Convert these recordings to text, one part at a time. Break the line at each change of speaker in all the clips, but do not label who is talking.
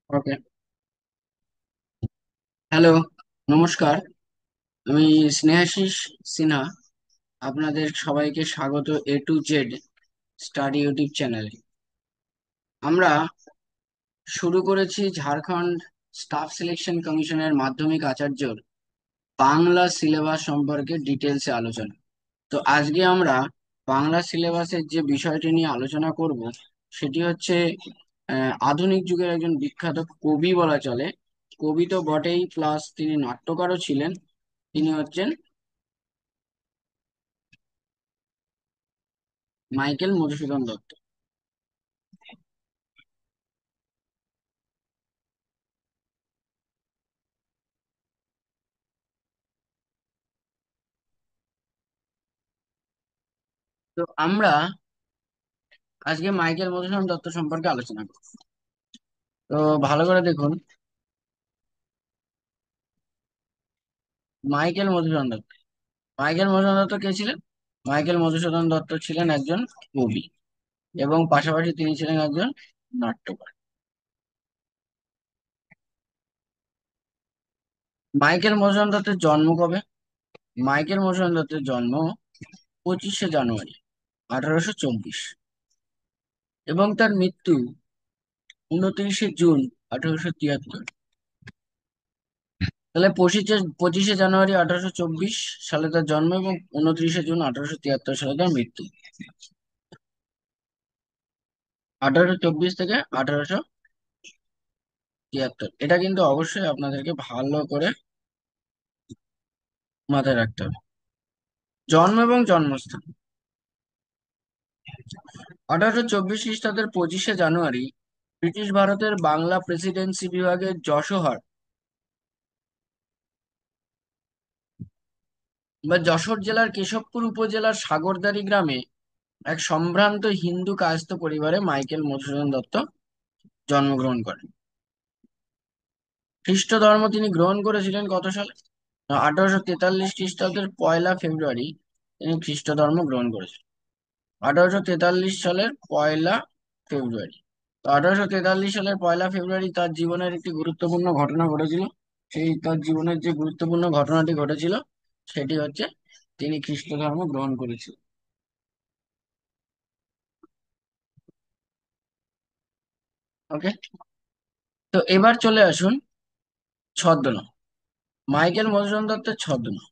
ওকে। Hello, নমস্কার। আমি স্নেহাশিস সিনহা। আপনাদের সবাইকে স্বাগত A to Z study YouTube চ্যানেলে। আমরা শুরু করেছি ঝাড়খণ্ড স্টাফ সিলেকশন কমিশনের মাধ্যমিক আচার্যর বাংলা সিলেবাস সম্পর্কে ডিটেলসে আলোচনা। তো আজকে আমরা বাংলা সিলেবাসের যে বিষয়টি নিয়ে আলোচনা করব সেটি হচ্ছে আধুনিক যুগের একজন বিখ্যাত কবি বলা চলে। কবি তো বটেই, প্লাস তিনি নাট্যকারও ছিলেন। তিনি হচ্ছেন মাইকেল মধুসূদন দত্ত। তো আমরা আজকে মাইকেল মধুসূদন দত্ত সম্পর্কে আলোচনা করব। তো ভালো করে দেখুন, মাইকেল মধুসূদন দত্ত। মাইকেল মধুসূদন দত্ত কে ছিলেন? মাইকেল মধুসূদন দত্ত ছিলেন একজন কবি, এবং পাশাপাশি তিনি ছিলেন একজন নাট্যকার। মাইকেল মধুসূদন দত্তের জন্ম কবে? মাইকেল মধুসূদন দত্তের জন্ম 25শে জানুয়ারি 1824, এবং তার মৃত্যু 29শে জুন 1873। তাহলে 25শে জানুয়ারি 1824 সালে তার জন্ম, এবং 29শে জুন 1873 সালে তার মৃত্যু। 1824 থেকে 1873, এটা কিন্তু অবশ্যই আপনাদেরকে ভালো করে মাথায় রাখতে হবে। জন্ম এবং জন্মস্থান: 1824 খ্রিস্টাব্দের 25শে জানুয়ারি ব্রিটিশ ভারতের বাংলা প্রেসিডেন্সি বিভাগের যশোর জেলার কেশবপুর উপজেলার সাগরদাড়ি গ্রামে এক সম্ভ্রান্ত হিন্দু কায়স্থ পরিবারে মাইকেল মধুসূদন দত্ত জন্মগ্রহণ করেন। খ্রিস্ট ধর্ম তিনি গ্রহণ করেছিলেন কত সালে? 1843 খ্রিস্টাব্দের 1লা ফেব্রুয়ারি তিনি খ্রিস্ট ধর্ম গ্রহণ করেছিলেন। 1843 সালের 1লা ফেব্রুয়ারি। তো 1843 সালের 1লা ফেব্রুয়ারি তার জীবনের একটি গুরুত্বপূর্ণ ঘটনা ঘটেছিল। সেই তার জীবনের যে গুরুত্বপূর্ণ ঘটনাটি ঘটেছিল সেটি হচ্ছে তিনি খ্রিস্ট ধর্ম গ্রহণ করেছিলেন। ওকে। তো এবার চলে আসুন ছদ্মনাম। মাইকেল মধুসূদন দত্তের ছদ্মনাম।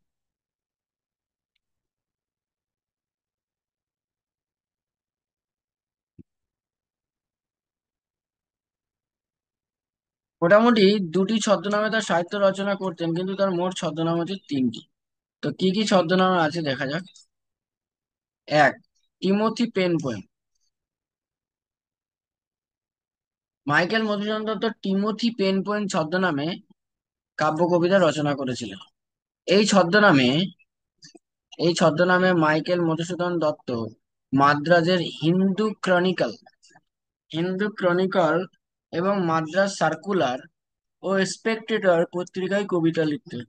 মোটামুটি দুটি ছদ্মনামে তার সাহিত্য রচনা করতেন, কিন্তু তার মোট ছদ্মনাম হচ্ছে তিনটি। তো কি কি ছদ্মনাম আছে দেখা যাক। এক, Timothy Penn Poem. Michael Madhusudan Dutt Timothy Penn Poem ছদ্মনামে কাব্য কবিতা রচনা করেছিলেন। এই ছদ্মনামে এই ছদ্মনামে মাইকেল মধুসূদন দত্ত মাদ্রাজের হিন্দু ক্রনিকল এবং মাদ্রাজ সার্কুলার ও স্পেকটেটর পত্রিকায় কবিতা লিখতেন।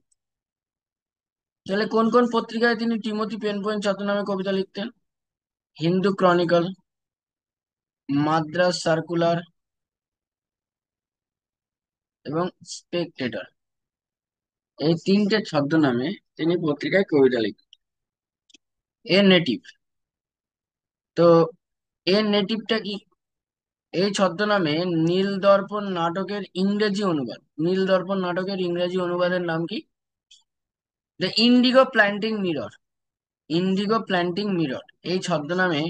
তাহলে কোন কোন পত্রিকায় তিনি টিমোথি পেন পোয়েম ছদ্মনামে কবিতা লিখতেন? হিন্দু ক্রনিকল, মাদ্রাজ সার্কুলার এবং স্পেকটেটর, এই তিনটে ছদ্মনামে তিনি পত্রিকায় কবিতা লিখতেন। এর নেটিভ, তো এর নেটিভটা কি? এই ছদ্মনামে নীল দর্পণ নাটকের ইংরেজি অনুবাদের নাম কি? The Indigo planting mirror. এই ছদ্মনামে,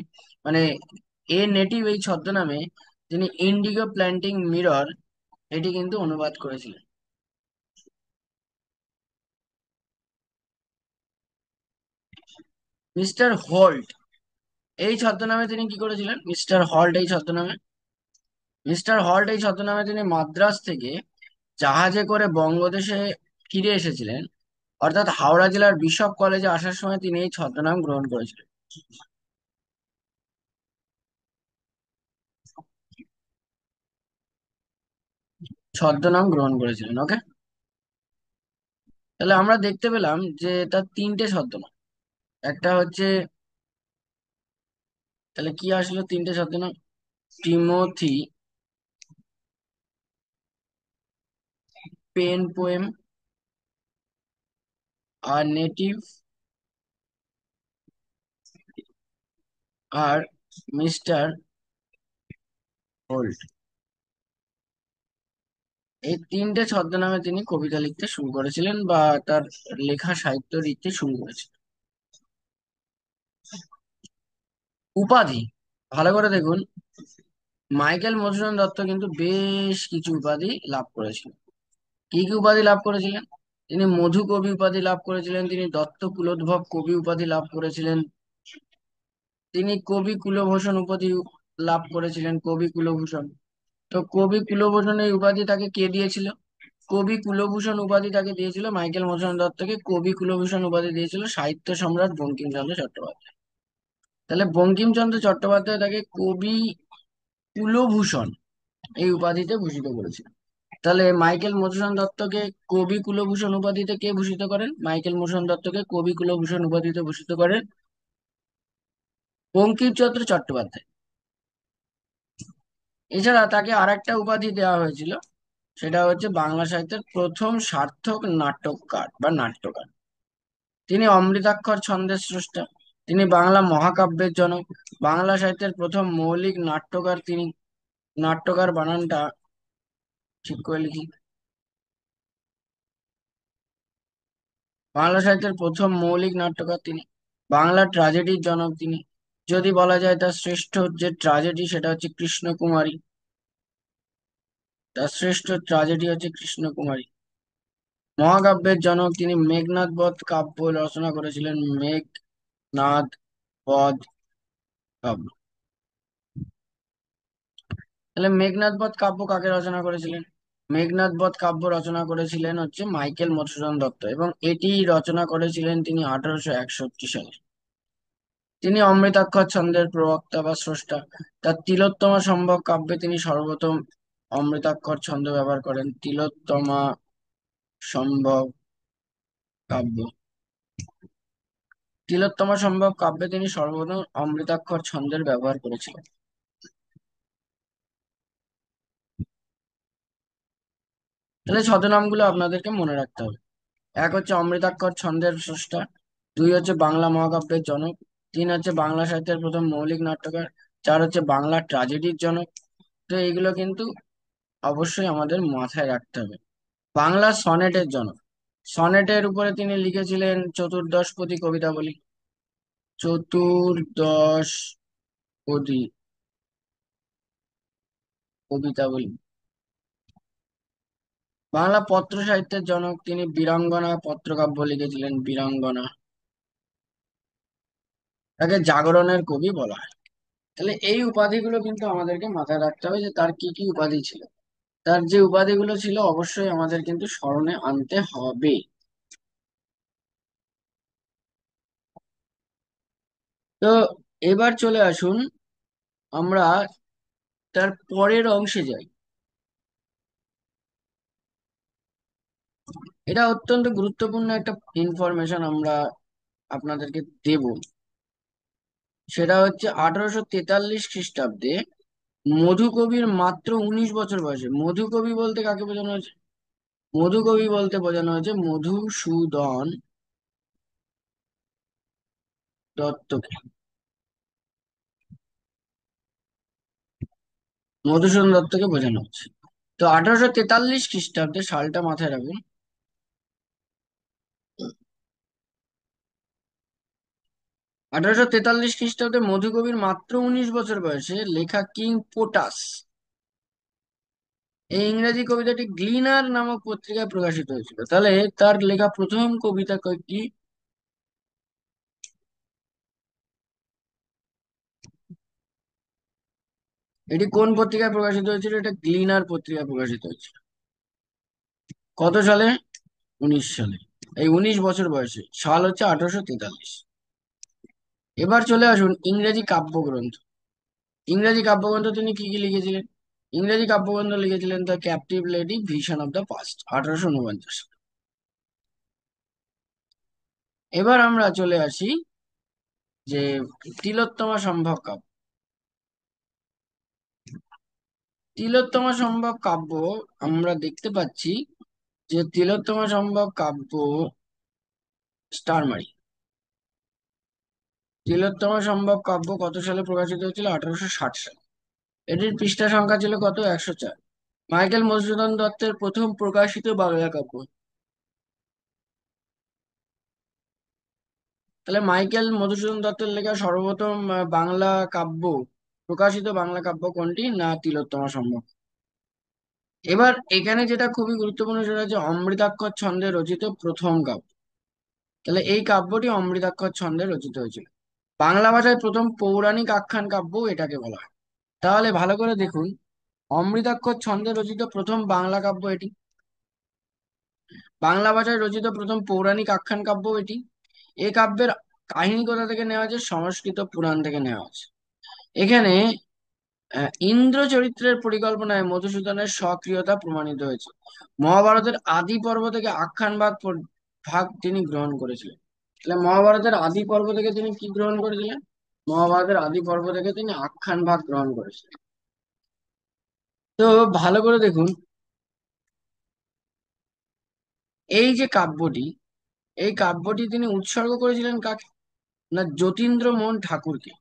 মানে এর নেটিভ এই ছদ্মনামে তিনি ইন্ডিগো প্ল্যান্টিং মিরর এটি কিন্তু অনুবাদ করেছিলেন। মিস্টার হল্ট, এই ছদ্মনামে তিনি কি করেছিলেন? মিস্টার হল্ট এই ছদ্মনামে তিনি মাদ্রাজ থেকে জাহাজে করে বঙ্গদেশে ফিরে এসেছিলেন, অর্থাৎ হাওড়া জেলার বিশপ কলেজে আসার সময় তিনি এই ছদ্মনাম গ্রহণ করেছিলেন। ওকে। তাহলে আমরা দেখতে পেলাম যে তার তিনটে ছদ্মনাম। একটা হচ্ছে, তাহলে কি আসলো তিনটে ছদ্মনাম? টিমোথি পেন পোয়েম, আর নেটিভ, আর মিস্টার হোল্ট। এই তিনটে ছদ্মনামে তিনি কবিতা লিখতে শুরু করেছিলেন বা তার লেখা সাহিত্য লিখতে শুরু করেছিলেন। উপাধি, ভালো করে দেখুন, মাইকেল মধুসূদন দত্ত কিন্তু বেশ কিছু উপাধি লাভ করেছিলেন। কি কি উপাধি লাভ করেছিলেন? তিনি মধু কবি উপাধি লাভ করেছিলেন, তিনি দত্ত কুলোদ্ভব কবি উপাধি লাভ করেছিলেন, তিনি কবি কুলভূষণ উপাধি লাভ করেছিলেন, কবি কুলভূষণ। তো কবি কুলভূষণ এই উপাধি তাকে কে দিয়েছিল? কবি কুলভূষণ উপাধি তাকে দিয়েছিল মাইকেল মধুসূদন দত্তকে কবি কুলভূষণ উপাধি দিয়েছিল সাহিত্য সম্রাট বঙ্কিমচন্দ্র চট্টোপাধ্যায়। তাহলে বঙ্কিমচন্দ্র চট্টোপাধ্যায় তাকে কবি কুলভূষণ এই উপাধিতে ভূষিত করেছিল। তাহলে মাইকেল মধুসূদন দত্তকে কবি কুলভূষণ উপাধিতে কে ভূষিত করেন? মাইকেল মধুসূদন দত্তকে কবি কুলভূষণ উপাধিতে ভূষিত করেন বঙ্কিমচন্দ্র চট্টোপাধ্যায়। এছাড়া তাকে আরেকটা উপাধি দেওয়া হয়েছিল, সেটা হচ্ছে বাংলা সাহিত্যের প্রথম সার্থক নাট্যকার বা নাট্যকার। তিনি অমৃতাক্ষর ছন্দের স্রষ্টা, তিনি বাংলা মহাকাব্যের জনক, বাংলা সাহিত্যের প্রথম মৌলিক নাট্যকার তিনি। নাট্যকার বানানটা ঠিক করে লিখি। বাংলা সাহিত্যের প্রথম মৌলিক নাট্যকার তিনি, বাংলা ট্র্যাজেডির জনক তিনি। যদি বলা যায় তার শ্রেষ্ঠ যে ট্র্যাজেডি সেটা হচ্ছে কৃষ্ণকুমারী, তার শ্রেষ্ঠ ট্র্যাজেডি হচ্ছে কৃষ্ণকুমারী। মহাকাব্যের জনক তিনি, মেঘনাদ বধ কাব্য রচনা করেছিলেন, মেঘনাদ বধ কাব্য। তাহলে মেঘনাদ বধ কাব্য কাকে রচনা করেছিলেন? মেঘনাদ বধ কাব্য রচনা করেছিলেন হচ্ছে মাইকেল মধুসূদন দত্ত, এবং এটি রচনা করেছিলেন তিনি 1861 সালে। তিনি অমৃতাক্ষর ছন্দের প্রবক্তা বা স্রষ্টা। তার তিলোত্তমা সম্ভব কাব্যে তিনি সর্বপ্রথম অমৃতাক্ষর ছন্দ ব্যবহার করেন। তিলোত্তমা সম্ভব কাব্য, তিলোত্তমা সম্ভব কাব্যে তিনি সর্বপ্রথম অমৃতাক্ষর ছন্দের ব্যবহার করেছিলেন। তাহলে ছদ্মনামগুলো আপনাদেরকে মনে রাখতে হবে। এক হচ্ছে অমৃতাক্ষর ছন্দের স্রষ্টা, দুই হচ্ছে বাংলা মহাকাব্যের জনক, তিন হচ্ছে বাংলা সাহিত্যের প্রথম মৌলিক নাট্যকার, চার হচ্ছে বাংলা ট্র্যাজেডির জনক। তো এইগুলো কিন্তু অবশ্যই আমাদের মাথায় রাখতে হবে। বাংলা সনেটের জনক, সনেটের উপরে তিনি লিখেছিলেন চতুর্দশপদী কবিতাবলী, চতুর্দশপদী কবিতাবলী। বাংলা পত্র সাহিত্যের জনক তিনি, বীরাঙ্গনা পত্রকাব্য লিখেছিলেন, বীরাঙ্গনা। তাকে জাগরণের কবি বলা হয়। তাহলে এই উপাধিগুলো কিন্তু আমাদেরকে মাথায় রাখতে হবে যে তার কি কি উপাধি ছিল। তার যে উপাধিগুলো ছিল অবশ্যই আমাদের কিন্তু স্মরণে আনতে হবে। তো এবার চলে আসুন আমরা তার পরের অংশে যাই। এটা অত্যন্ত গুরুত্বপূর্ণ একটা ইনফরমেশন আমরা আপনাদেরকে দেব। সেটা হচ্ছে 1843 খ্রিস্টাব্দে মধুকবির মাত্র 19 বছর বয়সে, মধুকবি বলতে কাকে বোঝানো হয়েছে? মধুকবি বলতে বোঝানো হয়েছে মধুসূদন দত্তকে। মধুসূদন দত্তকে বোঝানো হচ্ছে। তো 1843 খ্রিস্টাব্দে, সালটা মাথায় রাখুন, 1843 খ্রিস্টাব্দে মধুকবির মাত্র 19 বছর বয়সে লেখা কিং পোটাস এই ইংরেজি কবিতাটি গ্লিনার নামক পত্রিকায় প্রকাশিত হয়েছিল। তাহলে তার লেখা প্রথম কবিতা কি? এটি কোন পত্রিকায় প্রকাশিত হয়েছিল? এটা গ্লিনার পত্রিকায় প্রকাশিত হয়েছিল। কত সালে? 19 সালে। এই 19 বছর বয়সে, সাল হচ্ছে 1843। এবার চলে আসুন ইংরেজি কাব্যগ্রন্থ। ইংরেজি কাব্যগ্রন্থ তিনি কি কি লিখেছিলেন? ইংরেজি কাব্যগ্রন্থ লিখেছিলেন the captive lady, vision of the past, 1849। এবার আমরা চলে আসি যে তিলোত্তমা সম্ভব কাব্য। তিলোত্তমা সম্ভব কাব্য আমরা দেখতে পাচ্ছি যে তিলোত্তমা সম্ভব কাব্য স্টার মারি। তিলোত্তমা সম্ভব কাব্য কত সালে প্রকাশিত হয়েছিল? 1860 সালে। এটির পৃষ্ঠা সংখ্যা ছিল কত? 104। মাইকেল মধুসূদন দত্তের প্রথম প্রকাশিত বাংলা কাব্য। তাহলে মাইকেল মধুসূদন দত্তের লেখা সর্বপ্রথম বাংলা কাব্য, প্রকাশিত বাংলা কাব্য কোনটি? না তিলোত্তমা সম্ভব। এবার এখানে যেটা খুবই গুরুত্বপূর্ণ সেটা হচ্ছে অমৃতাক্ষর ছন্দে রচিত প্রথম কাব্য। তাহলে এই কাব্যটি অমৃতাক্ষর ছন্দে রচিত হয়েছিল। বাংলা ভাষায় প্রথম পৌরাণিক আখ্যান কাব্য এটাকে বলা হয়। তাহলে ভালো করে দেখুন, অমৃতাক্ষর ছন্দে রচিত প্রথম বাংলা কাব্য এটি। বাংলা ভাষায় রচিত প্রথম পৌরাণিক আখ্যান কাব্য এটি। এই কাব্যের কাহিনী কোথা থেকে নেওয়া হয়েছে? সংস্কৃত পুরাণ থেকে নেওয়া হয়েছে। এখানে ইন্দ্র চরিত্রের পরিকল্পনায় মধুসূদনের সক্রিয়তা প্রমাণিত হয়েছে। মহাভারতের আদি পর্ব থেকে আখ্যান ভাগ তিনি গ্রহণ করেছিলেন। তাহলে মহাভারতের আদি পর্ব থেকে তিনি কি গ্রহণ করেছিলেন? মহাভারতের আদি পর্ব থেকে তিনি আখ্যান ভাগ গ্রহণ করেছিলেন। তো ভালো করে দেখুন, এই যে কাব্যটি, এই কাব্যটি তিনি উৎসর্গ করেছিলেন কাকে? না যতীন্দ্রমোহন ঠাকুরকে।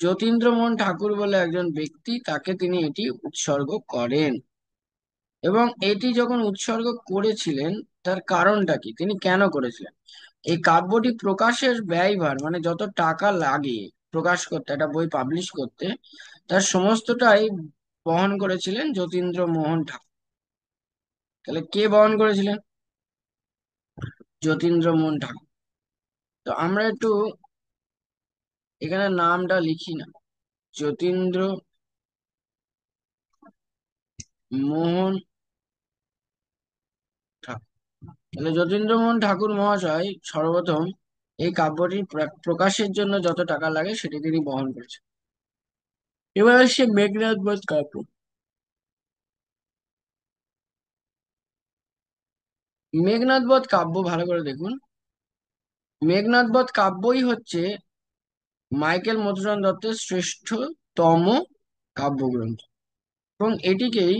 যতীন্দ্রমোহন ঠাকুর বলে একজন ব্যক্তি, তাকে তিনি এটি উৎসর্গ করেন। এবং এটি যখন উৎসর্গ করেছিলেন, তার কারণটা কি, তিনি কেন করেছিলেন? এই কাব্যটি প্রকাশের ব্যয়ভার, মানে যত টাকা লাগে প্রকাশ করতে, একটা বই পাবলিশ করতে, তার সমস্তটাই বহন করেছিলেন যতীন্দ্রমোহন ঠাকুর। তাহলে কে বহন করেছিলেন? যতীন্দ্রমোহন ঠাকুর। তো আমরা একটু এখানে নামটা লিখি না, যতীন্দ্র মোহন ঠাকুর। তাহলে যতীন্দ্রমোহন ঠাকুর মহাশয় সর্বপ্রথম এই কাব্যটি প্রকাশের জন্য যত টাকা লাগে সেটি তিনি বহন করেছেন। এবার আসছে মেঘনাদ বধ কাব্য। মেঘনাদ বধ কাব্য ভালো করে দেখুন, মেঘনাদ বধ কাব্যই হচ্ছে মাইকেল মধুসূদন দত্তের শ্রেষ্ঠতম কাব্যগ্রন্থ, এবং এটিকেই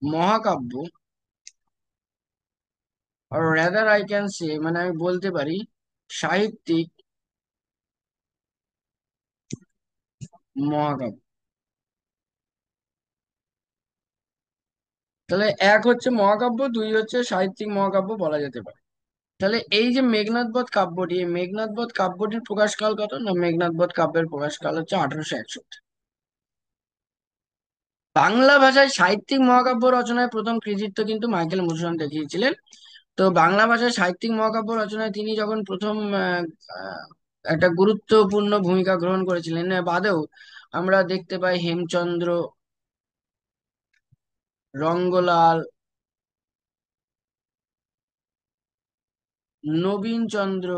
মহাকাব্য, আর রাদার আই ক্যান সে, মানে আমি বলতে পারি সাহিত্যিক মহাকাব্য। তাহলে এক হচ্ছে মহাকাব্য, দুই হচ্ছে সাহিত্যিক মহাকাব্য বলা যেতে পারে। তাহলে এই যে মেঘনাদ বধ কাব্যটি, এই মেঘনাদ বধ কাব্যটির প্রকাশকাল কত? না মেঘনাদ বধ কাব্যের প্রকাশকাল হচ্ছে 1861। বাংলা ভাষায় সাহিত্যিক মহাকাব্য রচনায় প্রথম কৃতিত্ব কিন্তু মাইকেল মধুসূদন দেখিয়েছিলেন। তো বাংলা ভাষায় সাহিত্যিক মহাকাব্য রচনায় তিনি যখন প্রথম আহ, একটা গুরুত্বপূর্ণ ভূমিকা গ্রহণ করেছিলেন, এর বাদেও আমরা দেখতে পাই হেমচন্দ্র, রঙ্গলাল, নবীন চন্দ্র,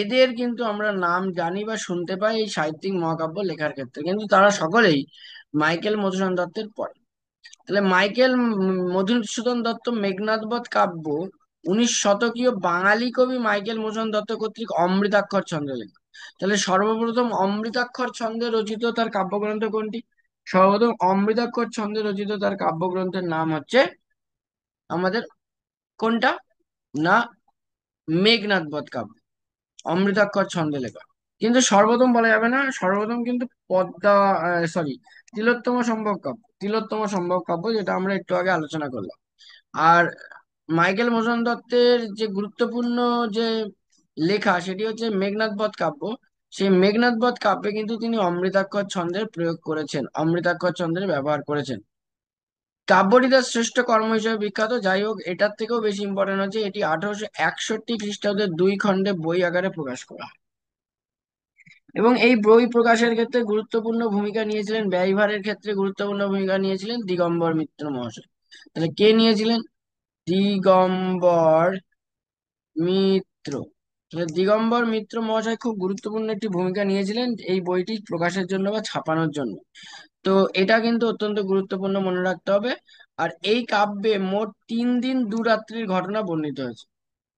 এদের কিন্তু আমরা নাম জানি বা শুনতে পাই এই সাহিত্যিক মহাকাব্য লেখার ক্ষেত্রে, কিন্তু তারা সকলেই মাইকেল মধুসূদন দত্তের পরে। তাহলে মাইকেল মধুসূদন দত্ত মেঘনাদ বধ কাব্য 19 শতকীয় বাঙালি কবি মাইকেল মধুসূদন দত্ত কর্তৃক অমৃতাক্ষর ছন্দে লেখা। তাহলে সর্বপ্রথম অমৃতাক্ষর ছন্দে রচিত তার কাব্যগ্রন্থ কোনটি? সর্বপ্রথম অমৃতাক্ষর ছন্দে রচিত তার কাব্যগ্রন্থের নাম হচ্ছে আমাদের কোনটা? না মেঘনাদ বধ কাব্য, অমৃতাক্ষর ছন্দে লেখা। কিন্তু সর্বপ্রথম বলা যাবে না, সর্বপ্রথম কিন্তু পদ্মা, সরি, তিলোত্তমা সম্ভব কাব্য, তিলোত্তমা সম্ভব কাব্য, যেটা আমরা একটু আগে আলোচনা করলাম। আর মাইকেল মধুসূদন দত্তের যে গুরুত্বপূর্ণ যে লেখা সেটি হচ্ছে মেঘনাদ বধ কাব্য। সেই মেঘনাদ বধ কাব্যে কিন্তু তিনি অমৃতাক্ষর ছন্দের প্রয়োগ করেছেন, অমৃতাক্ষর ছন্দের ব্যবহার করেছেন। কাব্যটি তার শ্রেষ্ঠ কর্ম হিসেবে বিখ্যাত। যাই হোক, এটার থেকেও বেশি ইম্পর্টেন্ট হচ্ছে এটি 1861 খ্রিস্টাব্দে 2 খণ্ডে বই আকারে প্রকাশ করা হয়। এবং এই বই প্রকাশের ক্ষেত্রে গুরুত্বপূর্ণ ভূমিকা নিয়েছিলেন, ব্যয়ভারের ক্ষেত্রে গুরুত্বপূর্ণ ভূমিকা নিয়েছিলেন দিগম্বর মিত্র মহাশয়। তাহলে কে নিয়েছিলেন? দিগম্বর মিত্র। তাহলে দিগম্বর মিত্র মহাশয় খুব গুরুত্বপূর্ণ একটি ভূমিকা নিয়েছিলেন এই বইটি প্রকাশের জন্য বা ছাপানোর জন্য। তো এটা কিন্তু অত্যন্ত গুরুত্বপূর্ণ, মনে রাখতে হবে। আর এই কাব্যে মোট 3 দিন 2 রাত্রির ঘটনা বর্ণিত হয়েছে।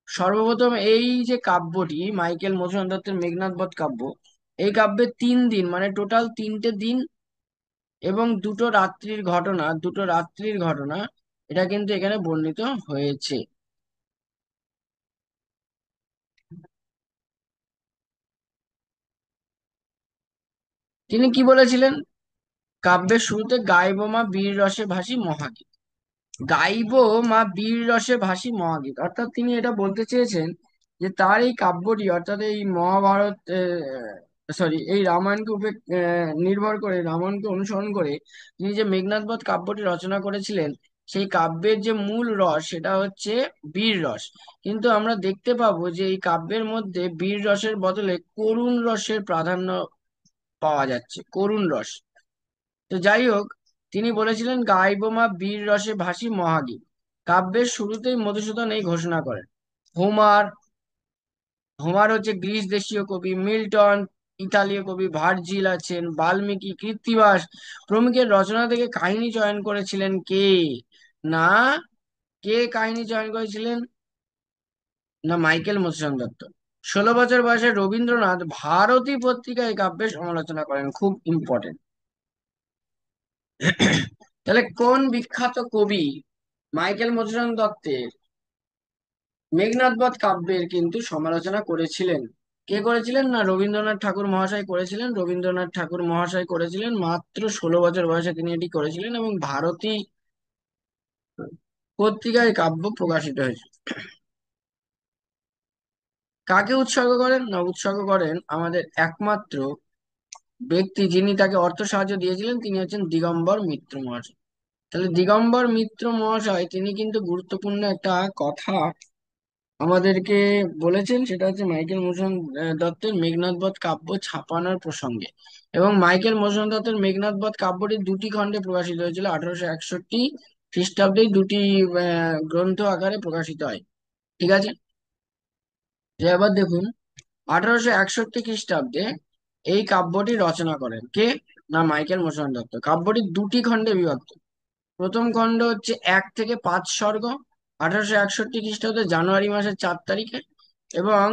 সর্বপ্রথম এই যে কাব্যটি মাইকেল মধুসূদন দত্তের মেঘনাদ বধ কাব্য, এই কাব্যে 3 দিন মানে টোটাল 3টে দিন এবং 2টো রাত্রির ঘটনা, 2টো রাত্রির ঘটনা এটা কিন্তু এখানে বর্ণিত হয়েছে। তিনি কি বলেছিলেন? কাব্যের শুরুতে গাইবো মা বীর রসে ভাসি মহাগীত। গাইবো মা বীর রসে ভাসি মহাগীত, অর্থাৎ তিনি এটা বলতে চেয়েছেন যে তার এই কাব্যটি, অর্থাৎ এই মহাভারত, সরি, এই রামায়ণকে নির্ভর করে, রামায়ণকে অনুসরণ করে তিনি যে মেঘনাদ বধ কাব্যটি রচনা করেছিলেন, সেই কাব্যের যে মূল রস সেটা হচ্ছে বীর রস। কিন্তু আমরা দেখতে পাবো যে এই কাব্যের মধ্যে বীর রসের বদলে করুণ রসের প্রাধান্য পাওয়া যাচ্ছে, করুণ রস। তো যাই হোক, তিনি বলেছিলেন গাইবো মা বীর রসে ভাসি মহাগীত। কাব্যের শুরুতেই মধুসূদন এই ঘোষণা করেন। হোমার হোমার হচ্ছে গ্রিস দেশীয় কবি, মিল্টন ইতালীয় কবি, ভার্জিল আছেন, বাল্মীকি, কৃত্তিবাস প্রমুখের রচনা থেকে কাহিনী চয়ন করেছিলেন কে? না, কে কাহিনী চয়ন করেছিলেন? না, মাইকেল মধুসূদন দত্ত। 16 বছর বয়সে রবীন্দ্রনাথ ভারতী পত্রিকায় এই কাব্যের সমালোচনা করেন, খুব ইম্পর্টেন্ট। তাহলে কোন বিখ্যাত কবি মাইকেল মধুসূদন দত্তের মেঘনাদ বধ কাব্যের কিন্তু সমালোচনা করেছিলেন? কে করেছিলেন? না, রবীন্দ্রনাথ ঠাকুর মহাশয় করেছিলেন। রবীন্দ্রনাথ ঠাকুর মহাশয় করেছিলেন, মাত্র 16 বছর বয়সে তিনি এটি করেছিলেন, এবং ভারতী পত্রিকায় কাব্য প্রকাশিত হয়েছে। কাকে উৎসর্গ করেন? না, উৎসর্গ করেন আমাদের একমাত্র ব্যক্তি যিনি তাকে অর্থ সাহায্য দিয়েছিলেন, তিনি হচ্ছেন দিগম্বর মিত্র মহাশয়। তাহলে দিগম্বর মিত্র মহাশয় তিনি কিন্তু গুরুত্বপূর্ণ একটা কথা আমাদেরকে বলেছেন, সেটা হচ্ছে মাইকেল মধুসূদন দত্তের মেঘনাদ বধ কাব্য ছাপানোর প্রসঙ্গে। এবং মাইকেল মধুসূদন দত্তের মেঘনাদ বধ কাব্যটি দুটি খণ্ডে প্রকাশিত হয়েছিল, 1861 খ্রিস্টাব্দে দুটি গ্রন্থ আকারে প্রকাশিত হয়। ঠিক আছে, যে এবার দেখুন, 1861 খ্রিস্টাব্দে এই কাব্যটি রচনা করেন কে? না, মাইকেল মধুসূদন দত্ত। কাব্যটি দুটি খণ্ডে বিভক্ত। প্রথম খণ্ড হচ্ছে 1 থেকে 5 সর্গ, 1861 খ্রিস্টাব্দে জানুয়ারি মাসের 4 তারিখে। এবং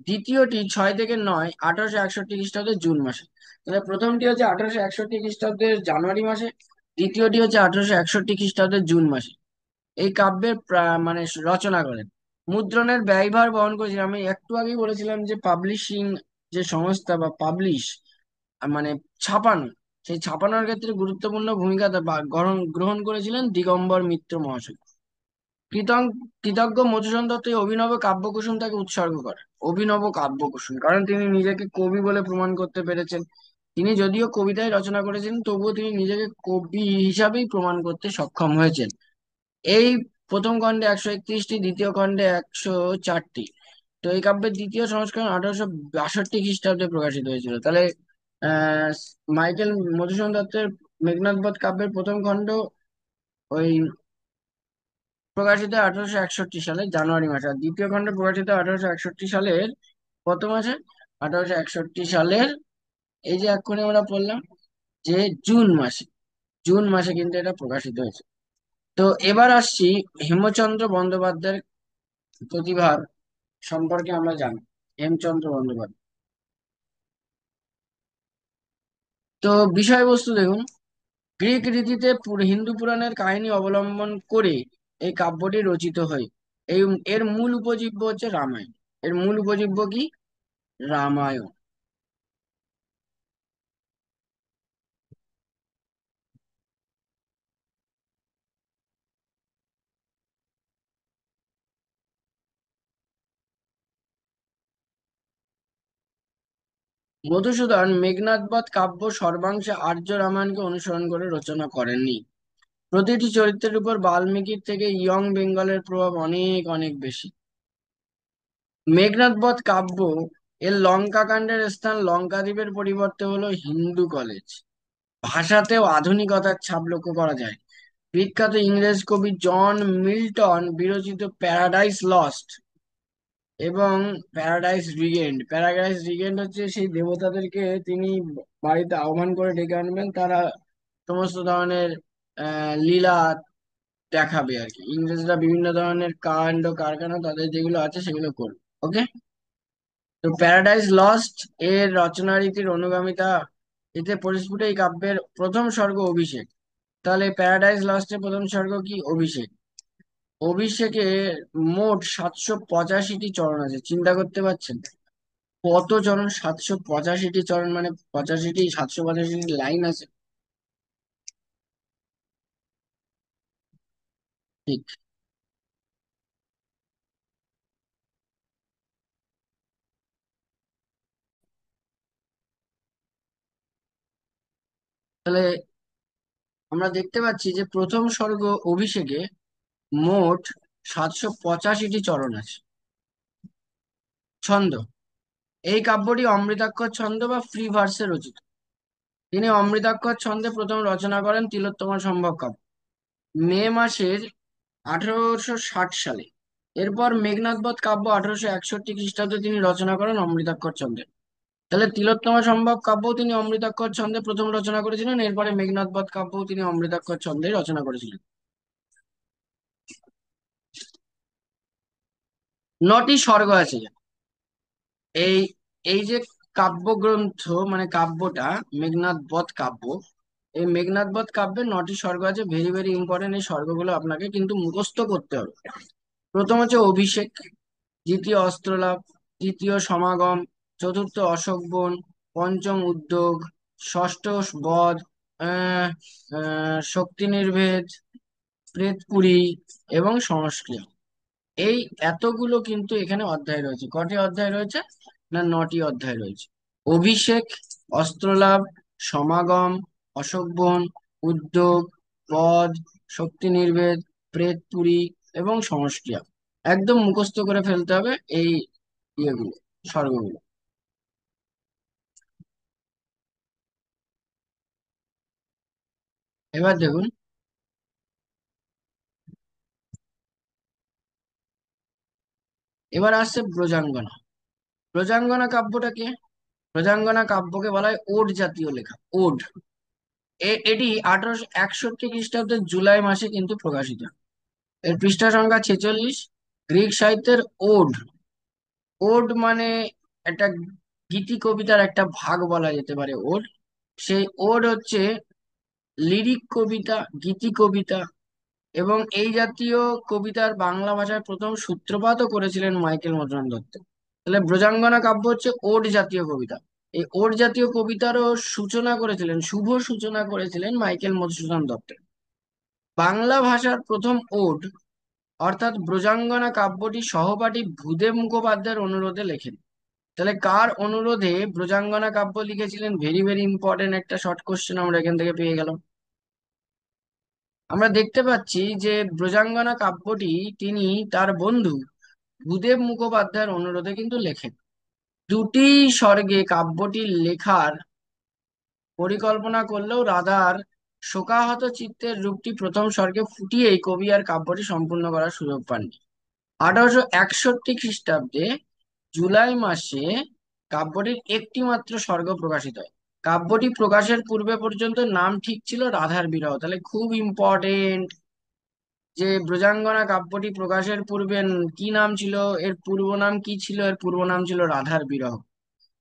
দ্বিতীয়টি 6 থেকে 9, 1861 খ্রিস্টাব্দের জুন মাসে। তাহলে প্রথমটি হচ্ছে 1861 খ্রিস্টাব্দের জানুয়ারি মাসে, দ্বিতীয়টি হচ্ছে 1861 খ্রিস্টাব্দের জুন মাসে। এই কাব্যের মানে রচনা করেন। মুদ্রণের ব্যয়ভার বহন করেছিল, আমি একটু আগেই বলেছিলাম যে পাবলিশিং যে সংস্থা বা পাবলিশ, মানে ছাপানো, সেই ছাপানোর ক্ষেত্রে গুরুত্বপূর্ণ ভূমিকা গ্রহণ গ্রহণ করেছিলেন দিগম্বর মিত্র মহাশয়। কৃতজ্ঞ কৃতজ্ঞ মধুসূদন দত্ত এই অভিনব কাব্যকুসুম তাকে উৎসর্গ করেন। অভিনব কাব্যকুসুম, কারণ তিনি নিজেকে কবি বলে প্রমাণ করতে পেরেছেন। তিনি যদিও কবিতায় রচনা করেছেন, তবুও তিনি নিজেকে কবি হিসাবেই প্রমাণ করতে সক্ষম হয়েছেন। এই প্রথম খণ্ডে 131টি, দ্বিতীয় খণ্ডে 104টি। তো এই কাব্যের দ্বিতীয় সংস্করণ 1862 খ্রিস্টাব্দে প্রকাশিত হয়েছিল। তাহলে আহ মাইকেল মধুসূদন দত্তের মেঘনাদ বধ কাব্যের প্রথম খণ্ড ওই প্রকাশিত 1861 সালের জানুয়ারি মাসে, আর দ্বিতীয় খণ্ড প্রকাশিত 1861 সালের কত মাসে? 1861 সালের, এই যে এক্ষুনি আমরা বললাম যে জুন মাসে। জুন মাসে কিন্তু এটা প্রকাশিত হয়েছে। তো এবার আসছি হেমচন্দ্র বন্দ্যোপাধ্যায়ের প্রতিভার সম্পর্কে আমরা জানি। হেমচন্দ্র বন্দ্যোপাধ্যায়, তো বিষয়বস্তু দেখুন। গ্রিক রীতিতে হিন্দু পুরাণের কাহিনী অবলম্বন করে এই কাব্যটি রচিত হয়। এই এর মূল উপজীব্য হচ্ছে রামায়ণ। এর মূল উপজীব্য কি? রামায়ণ। মধুসূদন মেঘনাদ বধ কাব্য সর্বাংশে আর্য রামায়ণকে অনুসরণ করে রচনা করেননি। প্রতিটি চরিত্রের উপর বাল্মীকির থেকে ইয়ং বেঙ্গলের প্রভাব অনেক অনেক বেশি। মেঘনাদ বধ কাব্য এর লঙ্কা কাণ্ডের স্থান লঙ্কাদ্বীপের পরিবর্তে হলো হিন্দু কলেজ। ভাষাতেও আধুনিকতার ছাপ লক্ষ্য করা যায়। বিখ্যাত ইংরেজ কবি জন মিল্টন বিরচিত প্যারাডাইস লস্ট এবং প্যারাডাইস রিগেন্ট হচ্ছে সেই দেবতাদেরকে তিনি বাড়িতে আহ্বান করে ডেকে আনবেন, তারা সমস্ত ধরনের লীলা দেখাবে আর কি। ইংরেজরা বিভিন্ন ধরনের কাণ্ড কারখানা তাদের যেগুলো আছে সেগুলো করবে। ওকে, তো প্যারাডাইস লস্ট এর রচনা রীতির অনুগামিতা এতে পরিস্ফুট। এই কাব্যের প্রথম স্বর্গ অভিষেক। তাহলে প্যারাডাইস লস্টের প্রথম স্বর্গ কি? অভিষেক। অভিষেকে মোট 785টি চরণ আছে, চিন্তা করতে পারছেন? কত চরণ? 785টি চরণ, মানে 785টি লাইন আছে। ঠিক। তাহলে আমরা দেখতে পাচ্ছি যে প্রথম স্বর্গ অভিষেকে মোট 785টি চরণ আছে। ছন্দ: এই কাব্যটি অমৃতাক্ষর ছন্দ বা ফ্রি ভার্সে রচিত। তিনি অমৃতাক্ষর ছন্দে প্রথম রচনা করেন তিলোত্তমা সম্ভব কাব্য, মে মাসের 1860 সালে। এরপর মেঘনাদ বধ কাব্য 1861 খ্রিস্টাব্দে তিনি রচনা করেন অমৃতাক্ষর ছন্দে। তাহলে তিলোত্তমা সম্ভব কাব্য তিনি অমৃতাক্ষর ছন্দে প্রথম রচনা করেছিলেন, এরপরে মেঘনাদ বধ কাব্য তিনি অমৃতাক্ষর ছন্দে রচনা করেছিলেন। 9টি স্বর্গ আছে। এই এই যে কাব্যগ্রন্থ, মানে কাব্যটা মেঘনাদ বধ কাব্য, এই মেঘনাদ বধ কাব্যে 9টি স্বর্গ আছে। ভেরি ভেরি ইম্পর্টেন্ট, এই স্বর্গগুলো আপনাকে কিন্তু মুখস্থ করতে হবে। প্রথম হচ্ছে অভিষেক, দ্বিতীয় অস্ত্রলাভ, তৃতীয় সমাগম, চতুর্থ অশোক বন, পঞ্চম উদ্যোগ, ষষ্ঠ বধ, আহ শক্তি নির্ভেদ, প্রেতপুরী এবং সংস্কৃত। এই এতগুলো কিন্তু এখানে অধ্যায় রয়েছে। কটি অধ্যায় রয়েছে? না, 9টি অধ্যায় রয়েছে। অভিষেক, অস্ত্রলাভ, সমাগম, অশোকবন, উদ্যোগ, বধ, শক্তি নির্ভেদ, প্রেতপুরী এবং সংস্কৃত। একদম মুখস্থ করে ফেলতে হবে এই ইয়েগুলো, স্বর্গগুলো। এবার দেখুন, এবার আসছে ব্রজাঙ্গনা। ব্রজাঙ্গনা কাব্যটাকে, ব্রজাঙ্গনা কাব্যকে বলা হয় ওড জাতীয় লেখা, ওড। এটি 1861 খ্রিস্টাব্দের জুলাই মাসে কিন্তু প্রকাশিত হয়। এর পৃষ্ঠা সংখ্যা 46। গ্রিক সাহিত্যের ওড, ওড মানে একটা গীতি কবিতার একটা ভাগ বলা যেতে পারে ওড। সেই ওড হচ্ছে লিরিক কবিতা, গীতি কবিতা, এবং এই জাতীয় কবিতার বাংলা ভাষায় প্রথম সূত্রপাতও করেছিলেন মাইকেল মধুসূদন দত্ত। তাহলে ব্রজাঙ্গনা কাব্য হচ্ছে ওড জাতীয় কবিতা। এই ওড জাতীয় কবিতারও সূচনা করেছিলেন, শুভ সূচনা করেছিলেন মাইকেল মধুসূদন দত্ত। বাংলা ভাষার প্রথম ওড অর্থাৎ ব্রজাঙ্গনা কাব্যটি সহপাঠী ভূদেব মুখোপাধ্যায়ের অনুরোধে লেখেন। তাহলে কার অনুরোধে ব্রজাঙ্গনা কাব্য লিখেছিলেন? ভেরি ভেরি ইম্পর্টেন্ট একটা শর্ট কোশ্চেন আমরা এখান থেকে পেয়ে গেলাম। আমরা দেখতে পাচ্ছি যে ব্রজাঙ্গনা কাব্যটি তিনি তার বন্ধু ভূদেব মুখোপাধ্যায়ের অনুরোধে কিন্তু লেখেন। দুটি স্বর্গে কাব্যটি লেখার পরিকল্পনা করলেও রাধার শোকাহত চিত্তের রূপটি প্রথম স্বর্গে ফুটিয়েই কবি আর কাব্যটি সম্পূর্ণ করার সুযোগ পাননি। 1861 খ্রিস্টাব্দে জুলাই মাসে কাব্যটির একটি মাত্র স্বর্গ প্রকাশিত হয়। কাব্যটি প্রকাশের পূর্বে পর্যন্ত নাম ঠিক ছিল রাধার বিরহ। তাহলে খুব ইম্পর্টেন্ট যে ব্রজাঙ্গনা কাব্যটি প্রকাশের পূর্বে কি নাম ছিল, এর পূর্ব নাম কি ছিল? এর পূর্ব নাম ছিল রাধার বিরহ।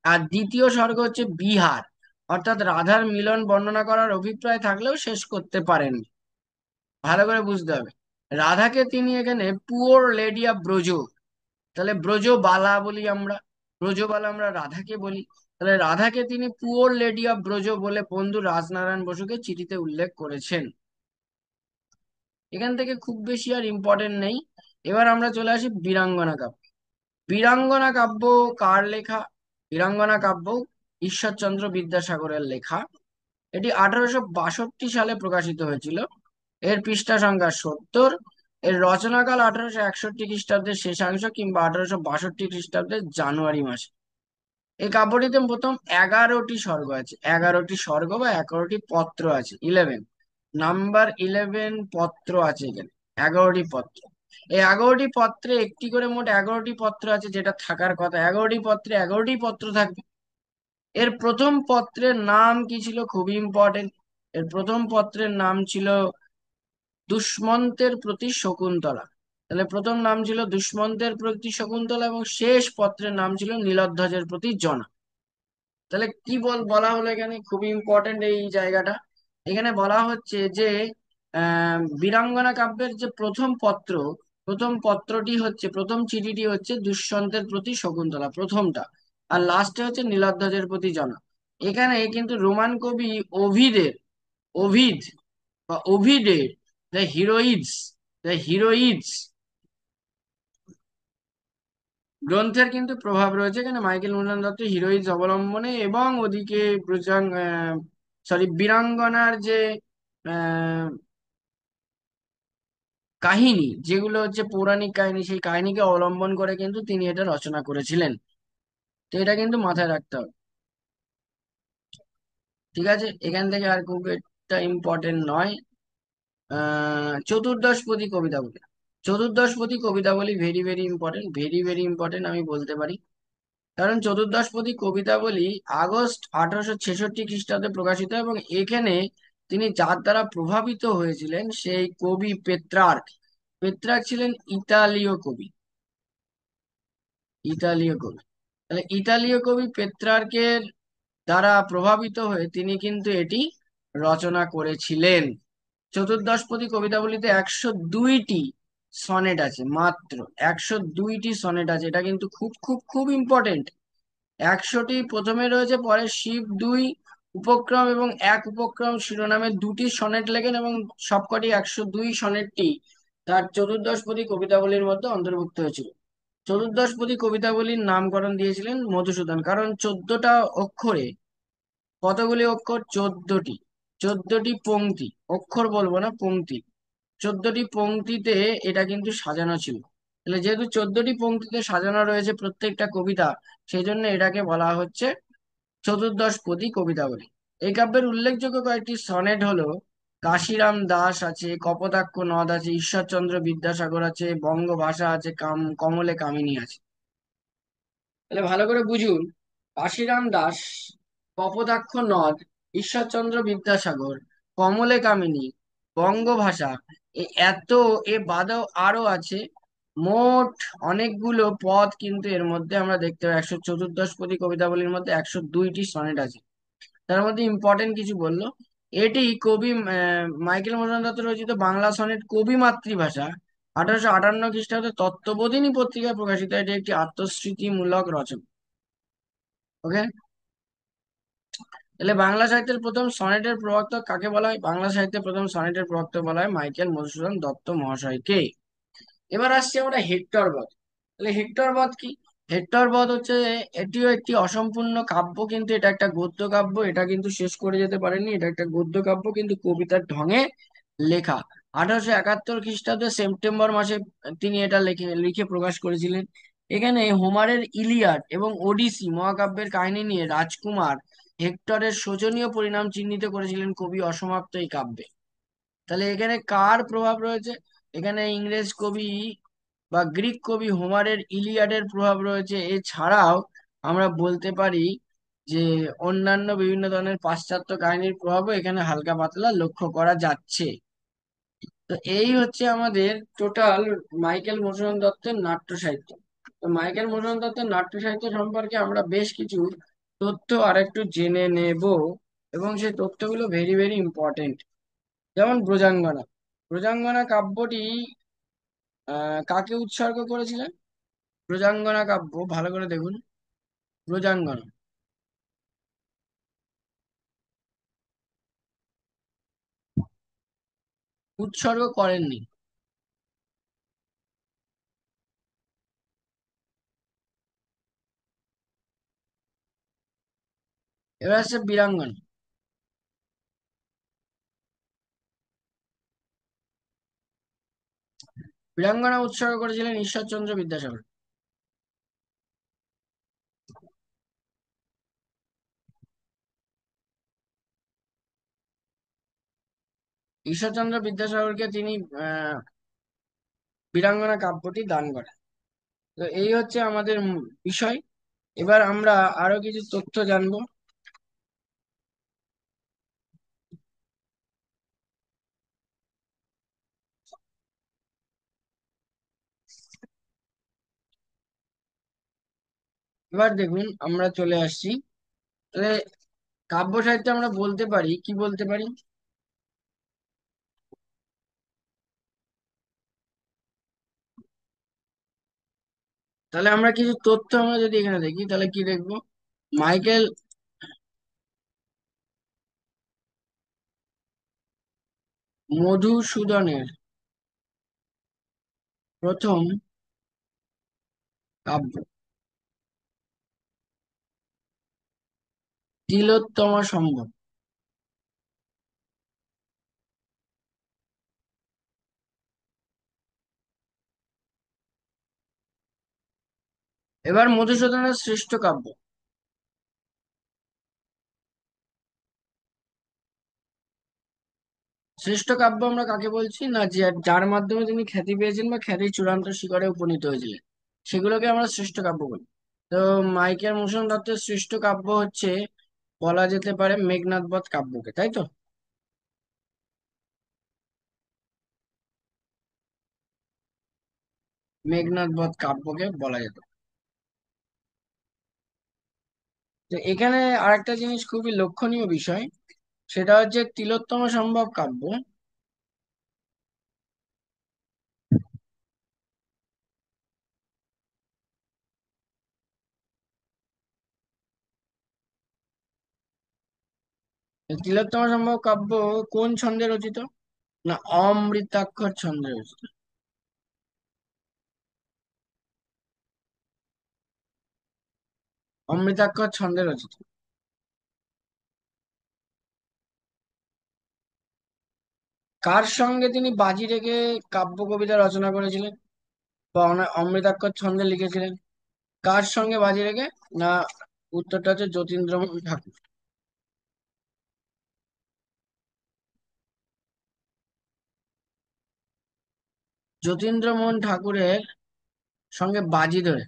আর দ্বিতীয় স্বর্গ হচ্ছে বিহার, অর্থাৎ রাধার মিলন বর্ণনা করার অভিপ্রায় থাকলেও শেষ করতে পারেন। ভালো করে বুঝতে হবে, রাধাকে তিনি এখানে পুওর লেডি অফ ব্রজ, তাহলে ব্রজবালা বলি আমরা, ব্রজবালা আমরা রাধাকে বলি। তাহলে রাধাকে তিনি পুওর লেডি অফ ব্রজ বলে বন্ধু রাজনারায়ণ বসুকে চিঠিতে উল্লেখ করেছেন। এখান থেকে খুব বেশি আর ইম্পর্টেন্ট নেই। এবার আমরা চলে আসি বীরাঙ্গনা কাব্য। বীরাঙ্গনা কাব্য কার লেখা? বীরাঙ্গনা কাব্য ঈশ্বরচন্দ্র বিদ্যাসাগরের লেখা। এটি 1862 সালে প্রকাশিত হয়েছিল। এর পৃষ্ঠা সংখ্যা 70। এর রচনাকাল 1861 খ্রিস্টাব্দের শেষাংশ কিংবা 1862 খ্রিস্টাব্দের জানুয়ারি মাসে। এই কাব্যটিতে প্রথম 11টি স্বর্গ আছে, 11টি স্বর্গ বা 11টি পত্র আছে, 11 পত্র আছে এখানে, 11টি পত্র। এই 11টি পত্রে একটি করে মোট 11টি পত্র আছে, যেটা থাকার কথা। 11টি পত্রে 11টি পত্র থাকবে। এর প্রথম পত্রের নাম কি ছিল? খুবই ইম্পর্টেন্ট। এর প্রথম পত্রের নাম ছিল দুষ্মন্তের প্রতি শকুন্তলা। তাহলে প্রথম নাম ছিল দুষ্মন্তের প্রতি শকুন্তলা এবং শেষ পত্রের নাম ছিল নীলধ্বজের প্রতি জনা। তাহলে কি বলা হলো এখানে? খুবই ইম্পর্টেন্ট এই জায়গাটা। এখানে বলা হচ্ছে যে বীরাঙ্গনা কাব্যের যে প্রথম পত্রটি হচ্ছে, প্রথম চিঠিটি হচ্ছে দুষ্যন্তের প্রতি শকুন্তলা, প্রথমটা। আর লাস্টে হচ্ছে নীলধ্বজের প্রতি জনক। এখানে কিন্তু রোমান কবি ওভিদের ওভিদ বা ওভিডের দ্য হিরোইডস দ্য হিরোইডস গ্রন্থের কিন্তু প্রভাব রয়েছে এখানে মাইকেল মধুসূদন দত্ত হিরোইডস অবলম্বনে, এবং ওদিকে বীরাঙ্গনার যে আহ, কাহিনী, যেগুলো হচ্ছে পৌরাণিক কাহিনী, সেই কাহিনীকে অবলম্বন করে কিন্তু তিনি এটা রচনা করেছিলেন। তো এটা কিন্তু মাথায় রাখতে হবে। ঠিক আছে, এখান থেকে আর খুব একটা ইম্পর্টেন্ট নয়। চতুর্দশপদী কবিতাবলী। চতুর্দশপদী কবিতাবলী very very important, very very important আমি বলতে পারি। কারণ চতুর্দশপদী কবিতাবলী আগস্ট 1866 খ্রিস্টাব্দে প্রকাশিত, এবং এখানে তিনি যার দ্বারা প্রভাবিত হয়েছিলেন সেই কবি পেত্রার্ক। পেত্রার্ক ছিলেন ইতালীয় কবি, ইতালীয় কবি। তাহলে ইতালীয় কবি পেত্রার্কের দ্বারা প্রভাবিত হয়ে তিনি কিন্তু এটি রচনা করেছিলেন। চতুর্দশপদী কবিতাবলীতে 102টি সনেট আছে, মাত্র 102টি সনেট আছে। এটা কিন্তু খুব খুব খুব ইম্পর্টেন্ট। 100টি প্রথমে রয়েছে, পরে শিব 2 উপক্রম এবং 1 উপক্রম শিরোনামে 2টি সনেট লেখেন, এবং সবকটি 102 সনেটটি তার চতুর্দশপদী কবিতাবলীর মধ্যে অন্তর্ভুক্ত হয়েছিল। চতুর্দশপদী কবিতাবলীর নামকরণ দিয়েছিলেন মধুসূদন, কারণ 14টা অক্ষরে, কতগুলি অক্ষর? 14টি। 14টি পংক্তি, অক্ষর বলবো না, পংক্তি। 14টি পংক্তিতে এটা কিন্তু সাজানো ছিল। তাহলে যেহেতু 14টি পংক্তিতে সাজানো রয়েছে প্রত্যেকটা কবিতা, সেই জন্য এটাকে বলা হচ্ছে চতুর্দশপদী কবিতাবলী। এই কাব্যের উল্লেখযোগ্য কয়েকটি সনেট হলো: কাশিরাম দাস আছে, কপোতাক্ষ নদ আছে, ঈশ্বরচন্দ্র বিদ্যাসাগর আছে, বঙ্গভাষা আছে, কমলে কামিনী আছে। তাহলে ভালো করে বুঝুন, কাশিরাম দাস, কপোতাক্ষ নদ, ঈশ্বরচন্দ্র বিদ্যাসাগর, কমলে কামিনী, বঙ্গভাষা, এত, এ বাদেও আরো আছে। মোট অনেকগুলো পদ কিন্তু এর মধ্যে আমরা দেখতে পাই। 114 কবিতাবলীর মধ্যে 102টি সনেট আছে। তার মধ্যে ইম্পর্টেন্ট কিছু বললো, এটি কবি মাইকেল মধুসূদন দত্ত রচিত বাংলা সনেট কবি মাতৃভাষা, 1858 খ্রিস্টাব্দে তত্ত্ববোধিনী পত্রিকায় প্রকাশিত। এটি একটি আত্মস্মৃতিমূলক রচনা। ওকে। তাহলে বাংলা সাহিত্যের প্রথম সনেটের প্রবর্তক কাকে বলা হয়? বাংলা সাহিত্যের প্রথম সনেটের প্রবর্তক বলা হয় মাইকেল মধুসূদন দত্ত মহাশয়কে। এবার আসছি আমরা হেক্টর বধ। তাহলে হেক্টর বধ কি? হেক্টর বধ হচ্ছে, এটিও একটি অসম্পূর্ণ কাব্য, কিন্তু এটা একটা গদ্য কাব্য। এটা কিন্তু শেষ করে যেতে পারেনি, এটা একটা গদ্য কাব্য কিন্তু কবিতার ঢঙে লেখা। 1871 খ্রিস্টাব্দে সেপ্টেম্বর মাসে তিনি এটা লিখে লিখে প্রকাশ করেছিলেন। এখানে হোমারের ইলিয়াড এবং ওডিসি মহাকাব্যের কাহিনী নিয়ে রাজকুমার হেক্টরের শোচনীয় পরিণাম চিহ্নিত করেছিলেন কবি অসমাপ্ত এই কাব্যে। তাহলে এখানে কার প্রভাব রয়েছে? এখানে ইংরেজ কবি বা গ্রিক কবি হোমারের ইলিয়াডের প্রভাব রয়েছে। এছাড়াও আমরা বলতে পারি যে অন্যান্য বিভিন্ন ধরনের পাশ্চাত্য কাহিনীর প্রভাবও এখানে হালকা পাতলা লক্ষ্য করা যাচ্ছে। তো এই হচ্ছে আমাদের টোটাল মাইকেল মধুসূদন দত্তের নাট্য সাহিত্য। তো মাইকেল মধুসূদন দত্তের নাট্য সাহিত্য সম্পর্কে আমরা বেশ কিছু তথ্য আরেকটু জেনে নেব, এবং সেই তথ্যগুলো ভেরি ভেরি ইম্পর্টেন্ট। যেমন ব্রজাঙ্গনা। ব্রজাঙ্গনা কাব্যটি কাকে উৎসর্গ করেছিলেন? ব্রজাঙ্গনা কাব্য ভালো করে দেখুন। ব্রজাঙ্গনা উৎসর্গ করেননি। এবার আসছে বীরাঙ্গনা। বীরাঙ্গনা উৎসর্গ করেছিলেন ঈশ্বরচন্দ্র বিদ্যাসাগর। ঈশ্বরচন্দ্র বিদ্যাসাগরকে তিনি আহ বীরাঙ্গনা কাব্যটি দান করেন। তো এই হচ্ছে আমাদের বিষয়। এবার আমরা আরো কিছু তথ্য জানবো। এবার দেখুন, আমরা চলে আসছি। তাহলে কাব্য সাহিত্যে আমরা বলতে পারি, কি বলতে পারি? তাহলে আমরা কিছু তথ্য আমরা যদি এখানে দেখি তাহলে কি দেখবো? মাইকেল মধুসূদনের প্রথম কাব্য তিলোত্তমা সম্ভব। এবার মধুসূদনের শ্রেষ্ঠ কাব্য। শ্রেষ্ঠ কাব্য আমরা কাকে বলছি না, যে যার মাধ্যমে তিনি খ্যাতি পেয়েছেন বা খ্যাতির চূড়ান্ত শিখরে উপনীত হয়েছিলেন, সেগুলোকে আমরা শ্রেষ্ঠ কাব্য বলি। তো মাইকেল মধুসূদন দত্তের শ্রেষ্ঠ কাব্য হচ্ছে, বলা যেতে পারে মেঘনাদ বধ কাব্যকে, তাই তো? মেঘনাদ বধ কাব্যকে বলা যেত। তো এখানে আরেকটা জিনিস খুবই লক্ষণীয় বিষয়, সেটা হচ্ছে তিলোত্তমা সম্ভব কাব্য তিলোত্তমা সম্ভব কাব্য কোন ছন্দে রচিত? না, অমৃতাক্ষর ছন্দে রচিত। অমৃতাক্ষর ছন্দে রচিত। কার সঙ্গে তিনি বাজি রেখে কাব্য কবিতা রচনা করেছিলেন বা অমৃতাক্ষর ছন্দে লিখেছিলেন? কার সঙ্গে বাজি রেখে? না, উত্তরটা হচ্ছে যতীন্দ্রমোহন ঠাকুর। যতীন্দ্রমোহন ঠাকুরের সঙ্গে বাজি ধরে।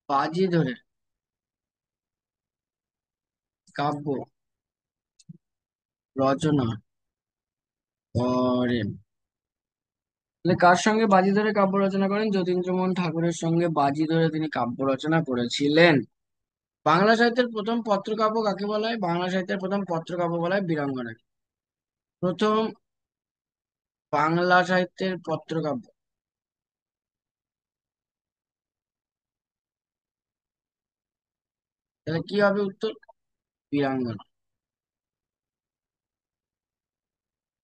বাজি ধরে কাব্য রচনা করেন। তাহলে কার সঙ্গে বাজি ধরে কাব্য রচনা করেন? যতীন্দ্রমোহন ঠাকুরের সঙ্গে বাজি ধরে তিনি কাব্য রচনা করেছিলেন। বাংলা সাহিত্যের প্রথম পত্রকাব্য কাকে বলা হয়? বাংলা সাহিত্যের প্রথম পত্রকাব্য বলা হয় বীরাঙ্গনা। প্রথম বাংলা সাহিত্যের পত্রকাব্য, তাহলে কি হবে উত্তর? বীরাঙ্গনা।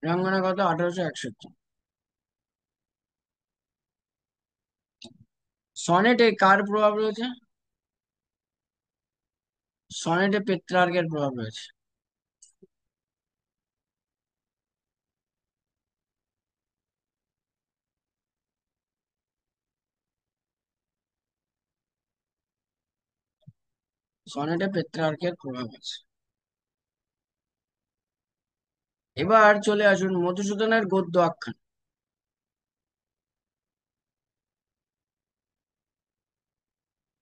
বীরাঙ্গনা কত? 1861। সনেটে কার প্রভাব রয়েছে? সনেটে পেত্রার্কের প্রভাব রয়েছে। সনেটে পেত্রার্কের প্রভাব আছে। এবার চলে আসুন মধুসূদনের গদ্য আখ্যান।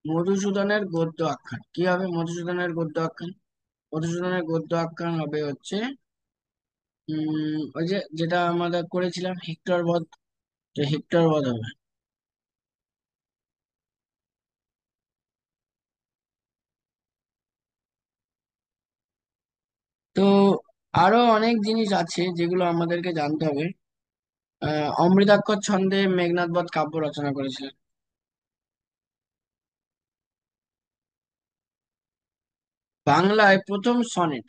মধুসূদনের গদ্য আখ্যান কি হবে? মধুসূদনের গদ্য আখ্যান, মধুসূদনের গদ্য আখ্যান হবে হচ্ছে ওই যে যেটা আমরা করেছিলাম হেক্টর বধ, যে হেক্টর বধ হবে। তো আরো অনেক জিনিস আছে যেগুলো আমাদেরকে জানতে হবে। অমৃতাক্ষর ছন্দে মেঘনাদ বধ কাব্য রচনা করেছিলেন। বাংলায় প্রথম সনেট।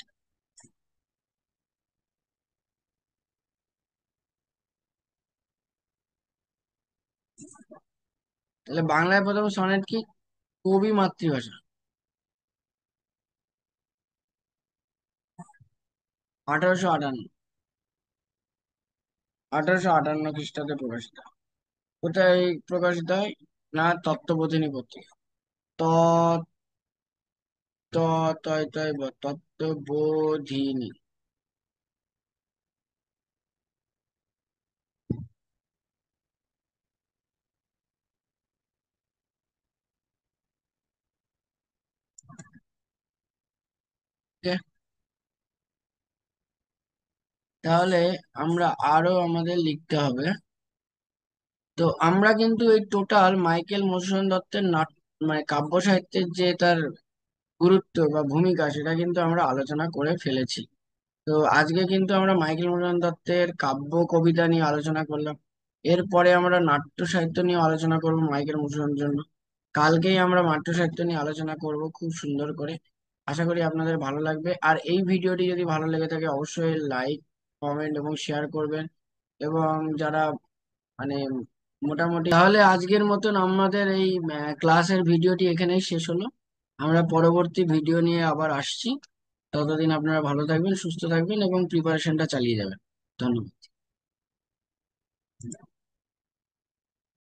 তাহলে বাংলায় প্রথম সনেট কি? কবি মাতৃভাষা। 1858। 1858 খ্রিস্টাব্দে প্রকাশিত। কোথায় প্রকাশিত হয়? না, তত্ত্ববোধিনী পত্রিকা। তত্ত্ব তত্ত্ববোধিনী। ওকে, তাহলে আমরা আরো আমাদের লিখতে হবে। তো আমরা কিন্তু এই টোটাল মাইকেল মধুসূদন দত্তের নাট মানে কাব্য সাহিত্যের যে তার গুরুত্ব বা ভূমিকা সেটা কিন্তু আমরা আলোচনা করে ফেলেছি। তো আজকে কিন্তু আমরা মাইকেল মধুসূদন দত্তের কাব্য কবিতা নিয়ে আলোচনা করলাম। এরপরে আমরা নাট্য সাহিত্য নিয়ে আলোচনা করব মাইকেল মধুসূদনের জন্য। কালকেই আমরা নাট্য সাহিত্য নিয়ে আলোচনা করব খুব সুন্দর করে। আশা করি আপনাদের ভালো লাগবে। আর এই ভিডিওটি যদি ভালো লেগে থাকে অবশ্যই লাইক, কমেন্ট এবং শেয়ার করবেন। এবং যারা মানে মোটামুটি, তাহলে আজকের মতন আমাদের এই ক্লাসের ভিডিওটি এখানেই শেষ হলো। আমরা পরবর্তী ভিডিও নিয়ে আবার আসছি। ততদিন আপনারা ভালো থাকবেন, সুস্থ থাকবেন এবং প্রিপারেশনটা চালিয়ে যাবেন। ধন্যবাদ।